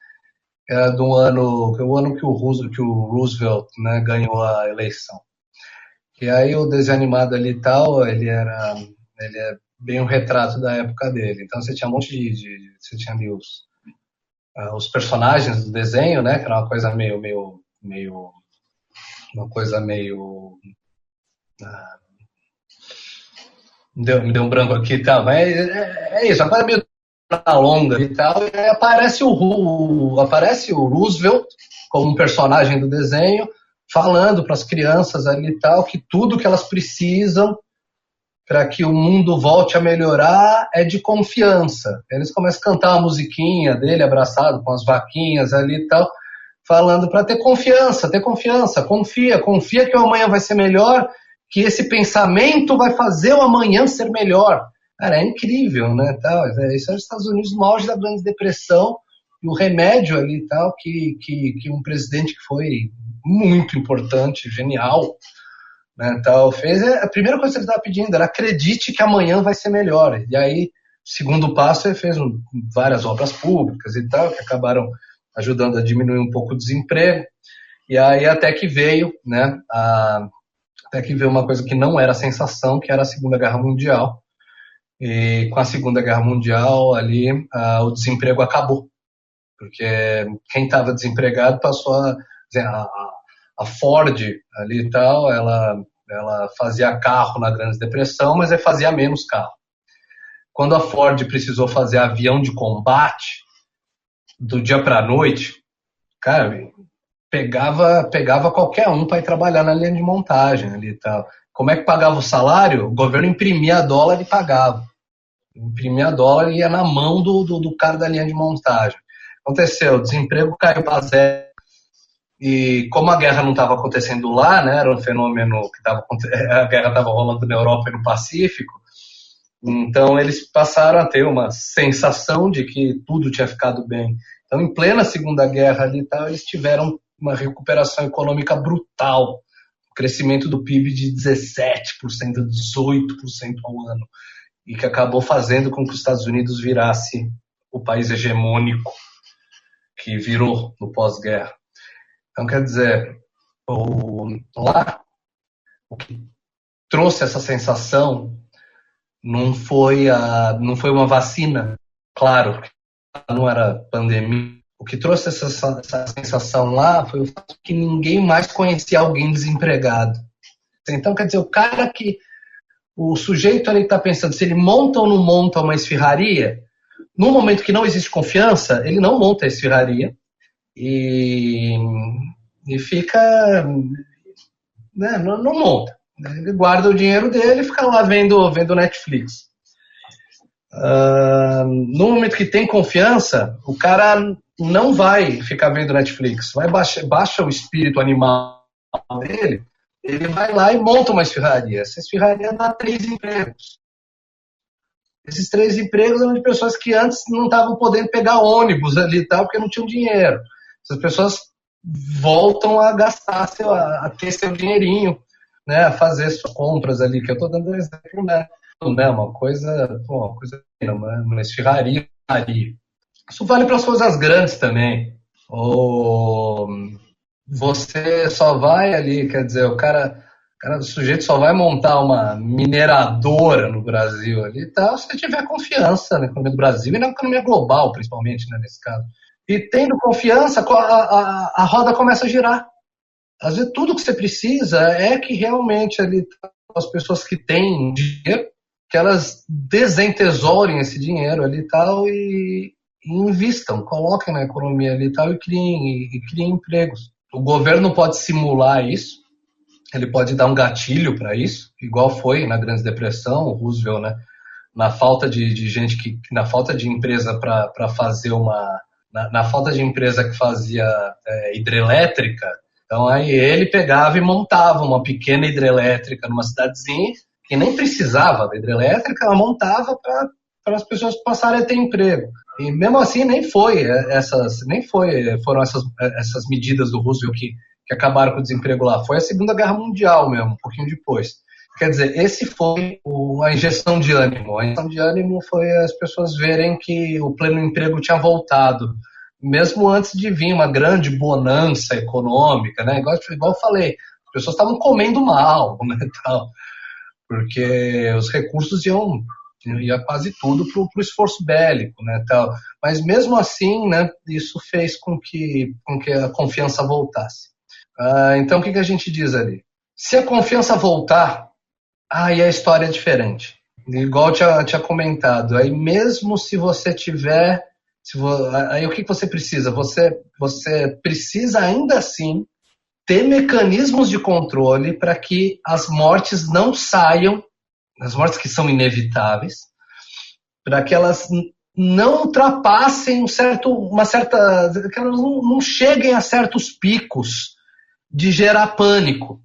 era o ano que o Roosevelt, né, ganhou a eleição. E aí o desenho animado ali e tal, ele é bem um retrato da época dele. Então você tinha um monte você tinha ali os personagens do desenho, né, que era uma coisa meio me deu um branco aqui e tal, mas é isso, uma coisa meio longa e tal, e aparece o Roosevelt como um personagem do desenho, falando para as crianças ali e tal, que tudo que elas precisam para que o mundo volte a melhorar é de confiança. Eles começam a cantar uma musiquinha dele, abraçado com as vaquinhas ali e tal, falando para ter confiança, confia que o amanhã vai ser melhor, que esse pensamento vai fazer o amanhã ser melhor. Cara, é incrível, né? Tal. Isso é os Estados Unidos no auge da Grande Depressão, e o remédio ali e tal, que um presidente que foi muito importante, genial, né, tal, fez. A primeira coisa que ele estava pedindo era acredite que amanhã vai ser melhor. E aí, segundo passo, ele fez várias obras públicas e tal, que acabaram ajudando a diminuir um pouco o desemprego. E aí até que veio, né, uma coisa que não era sensação, que era a Segunda Guerra Mundial. E com a Segunda Guerra Mundial ali, o desemprego acabou. porque quem estava desempregado passou a Ford ali e tal, ela fazia carro na Grande Depressão, mas fazia menos carro. Quando a Ford precisou fazer avião de combate, do dia para a noite, cara, pegava qualquer um para ir trabalhar na linha de montagem ali e tal. Como é que pagava o salário? O governo imprimia dólar e pagava. Imprimia dólar e ia na mão do cara da linha de montagem. Aconteceu, o desemprego caiu para zero. E como a guerra não estava acontecendo lá, né, era um fenômeno que a guerra estava rolando na Europa e no Pacífico, então eles passaram a ter uma sensação de que tudo tinha ficado bem. Então, em plena Segunda Guerra ali e tal, eles tiveram uma recuperação econômica brutal. O crescimento do PIB de 17%, 18% ao ano. E que acabou fazendo com que os Estados Unidos virasse o país hegemônico que virou no pós-guerra. Então, quer dizer, lá, o que trouxe essa sensação não foi uma vacina, claro, não era pandemia. O que trouxe essa sensação lá foi o fato que ninguém mais conhecia alguém desempregado. Então, quer dizer, o sujeito ali está pensando se ele monta ou não monta uma esfirraria, no momento que não existe confiança, ele não monta a esfirraria e fica, né, não monta. Ele guarda o dinheiro dele e fica lá vendo Netflix. No momento que tem confiança, o cara não vai ficar vendo Netflix, baixa o espírito animal dele, ele vai lá e monta uma esfirraria. Essa esfirraria dá 3 empregos. Esses 3 empregos eram de pessoas que antes não estavam podendo pegar ônibus ali e tal, porque não tinham dinheiro. Essas pessoas voltam a gastar, a ter seu dinheirinho, né, a fazer suas compras ali, que eu estou dando um exemplo, né, uma coisa, uma esfirraria. Isso vale para as coisas grandes também. Você só vai ali, quer dizer, o sujeito só vai montar uma mineradora no Brasil ali e tal, se tiver confiança na economia do Brasil e na economia global, principalmente, né, nesse caso. E tendo confiança, a roda começa a girar. Às vezes tudo que você precisa é que realmente ali as pessoas que têm dinheiro, que elas desentesorem esse dinheiro ali e tal e invistam, coloquem na economia ali e tal e criem empregos. O governo pode simular isso, ele pode dar um gatilho para isso, igual foi na Grande Depressão, o Roosevelt, né? Na falta de gente na falta de empresa para fazer na falta de empresa que fazia hidrelétrica, então aí ele pegava e montava uma pequena hidrelétrica numa cidadezinha que nem precisava da hidrelétrica, ela montava para as pessoas passarem a ter emprego. E mesmo assim foram essas medidas do Roosevelt que acabaram com o desemprego lá. Foi a Segunda Guerra Mundial mesmo, um pouquinho depois. Quer dizer, esse foi a injeção de ânimo. A injeção de ânimo foi as pessoas verem que o pleno emprego tinha voltado, mesmo antes de vir uma grande bonança econômica, né? Igual eu falei, as pessoas estavam comendo mal, né, tal, porque os recursos ia quase tudo para o esforço bélico, né, tal. Mas mesmo assim, né, isso fez com que a confiança voltasse. Então o que a gente diz ali? Se a confiança voltar, aí a história é diferente. Igual eu tinha comentado, aí mesmo se você tiver... Aí o que você precisa? Você precisa ainda assim ter mecanismos de controle para que as mortes não saiam, as mortes que são inevitáveis, para que elas não ultrapassem que elas não cheguem a certos picos de gerar pânico,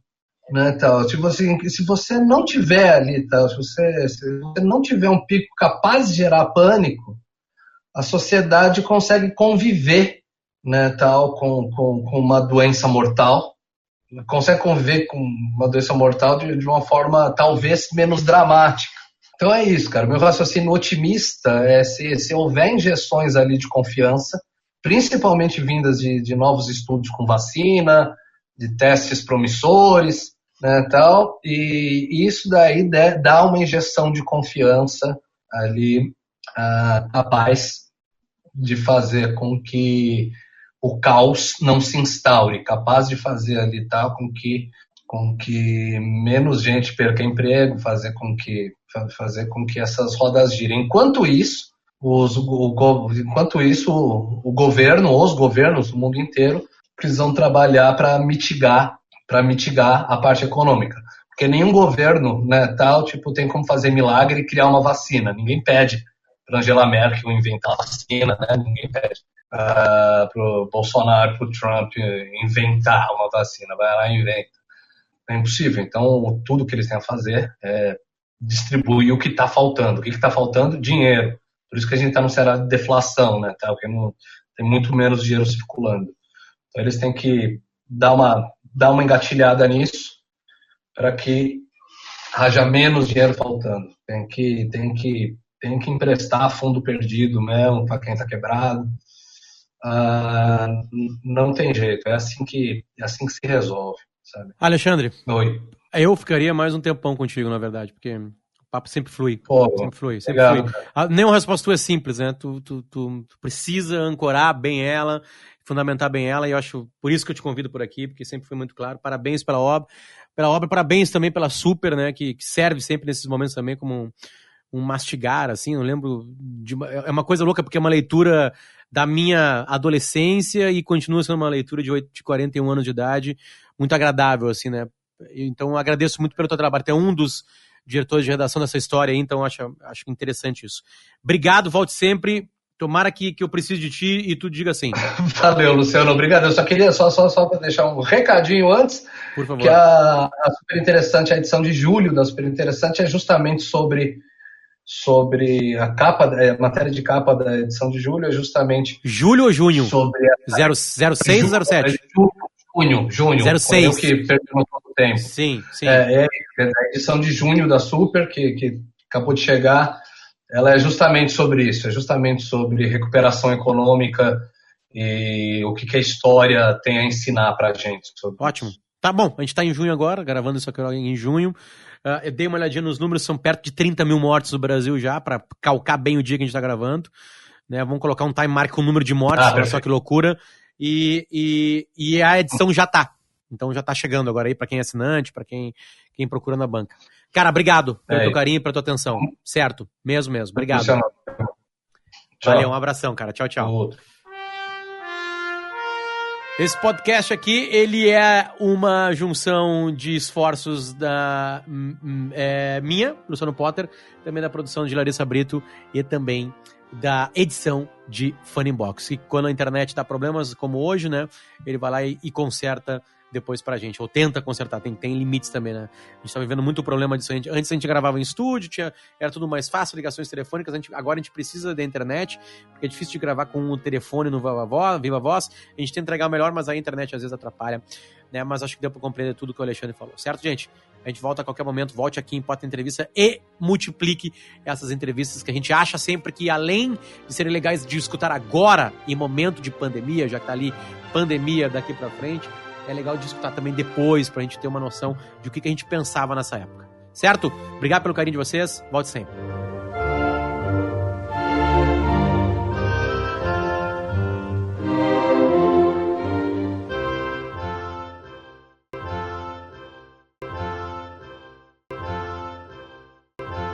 né, tal. Se você não tiver ali, tal, se você não tiver um pico capaz de gerar pânico, a sociedade consegue conviver, né, tal, com uma doença mortal, consegue conviver com uma doença mortal de uma forma talvez menos dramática. Então é isso, cara. Meu raciocínio otimista é se houver injeções ali de confiança, principalmente vindas de novos estudos com vacina, de testes promissores, né, tal, e isso daí dá uma injeção de confiança ali capaz de fazer com que o caos não se instaure, capaz de fazer ali tal com que menos gente perca emprego, fazer com que essas rodas girem. Enquanto isso, os governos do mundo inteiro precisam trabalhar para mitigar a parte econômica. Porque nenhum governo, né, tem como fazer milagre e criar uma vacina. Ninguém pede para Angela Merkel inventar a vacina, né? Ninguém pede para o Bolsonaro, para o Trump inventar uma vacina. Vai lá e inventa. É impossível. Então, tudo que eles têm a fazer é distribuir o que está faltando. O que está faltando? Dinheiro. Por isso que a gente está num cenário de deflação, né? Porque tem muito menos dinheiro circulando. Então, eles têm que dar uma engatilhada nisso para que haja menos dinheiro faltando. Tem que emprestar fundo perdido mesmo para quem está quebrado. Não tem jeito. É assim que se resolve, sabe? Alexandre. Oi. Eu ficaria mais um tempão contigo, na verdade, porque o papo sempre flui. Sempre flui. Nenhuma resposta tua é simples, né? Tu precisa ancorar bem ela, fundamentar bem ela, e eu acho por isso que eu te convido por aqui, porque sempre foi muito claro. Parabéns pela obra, parabéns também pela Super, né? Que serve sempre nesses momentos também como um mastigar, assim. Eu lembro é uma coisa louca, porque é uma leitura da minha adolescência e continua sendo uma leitura de 41 anos de idade, muito agradável, assim, né? Então eu agradeço muito pelo teu trabalho. Tu é um dos diretores de redação dessa história aí, então acho interessante isso. Obrigado, volte sempre. Tomara que eu precise de ti e tu diga assim. Valeu, Luciano, obrigado. Eu só queria para deixar um recadinho antes. Por favor. Que a Super Interessante, a edição de julho da Super Interessante é justamente sobre a capa, a matéria de capa da edição de julho é justamente... Julho ou junho? Sobre 06 ou 07? Junho. 06. Eu que perdemos todo o tempo. Sim. A edição de junho da Super, que acabou de chegar, ela é justamente sobre isso, é justamente sobre recuperação econômica e o que a história tem a ensinar pra gente. Ótimo. Tá bom, a gente tá em junho agora, gravando isso aqui em junho. Eu dei uma olhadinha nos números, são perto de 30 mil mortos no Brasil já, para calcar bem o dia que a gente tá gravando. Né? Vamos colocar um time mark com o número de mortes, olha só que loucura. E a edição já tá. Então já tá chegando agora aí para quem é assinante, para quem procura na banca. Cara, obrigado pelo teu carinho e pela tua atenção. Certo? Mesmo. Obrigado. Valeu, um abração, cara. Tchau. Esse podcast aqui, ele é uma junção de esforços da minha, Luciano Potter, também da produção de Larissa Brito e também da edição de Funny Box. E quando a internet dá problemas como hoje, né, ele vai lá e conserta depois pra gente, ou tenta consertar, tem limites também, né? A gente tá vivendo muito problema disso. Antes a gente gravava em estúdio, era tudo mais fácil, ligações telefônicas, agora a gente precisa da internet, porque é difícil de gravar com o telefone no Viva Voz, a gente tenta entregar o melhor, mas a internet às vezes atrapalha, né? Mas acho que deu pra compreender tudo que o Alexandre falou, certo, gente? A gente volta a qualquer momento, volte aqui em Pota Entrevista e multiplique essas entrevistas que a gente acha sempre que, além de serem legais de escutar agora, em momento de pandemia, já que tá ali pandemia daqui pra frente, é legal de escutar também depois, pra gente ter uma noção de o que a gente pensava nessa época. Certo? Obrigado pelo carinho de vocês. Volte sempre.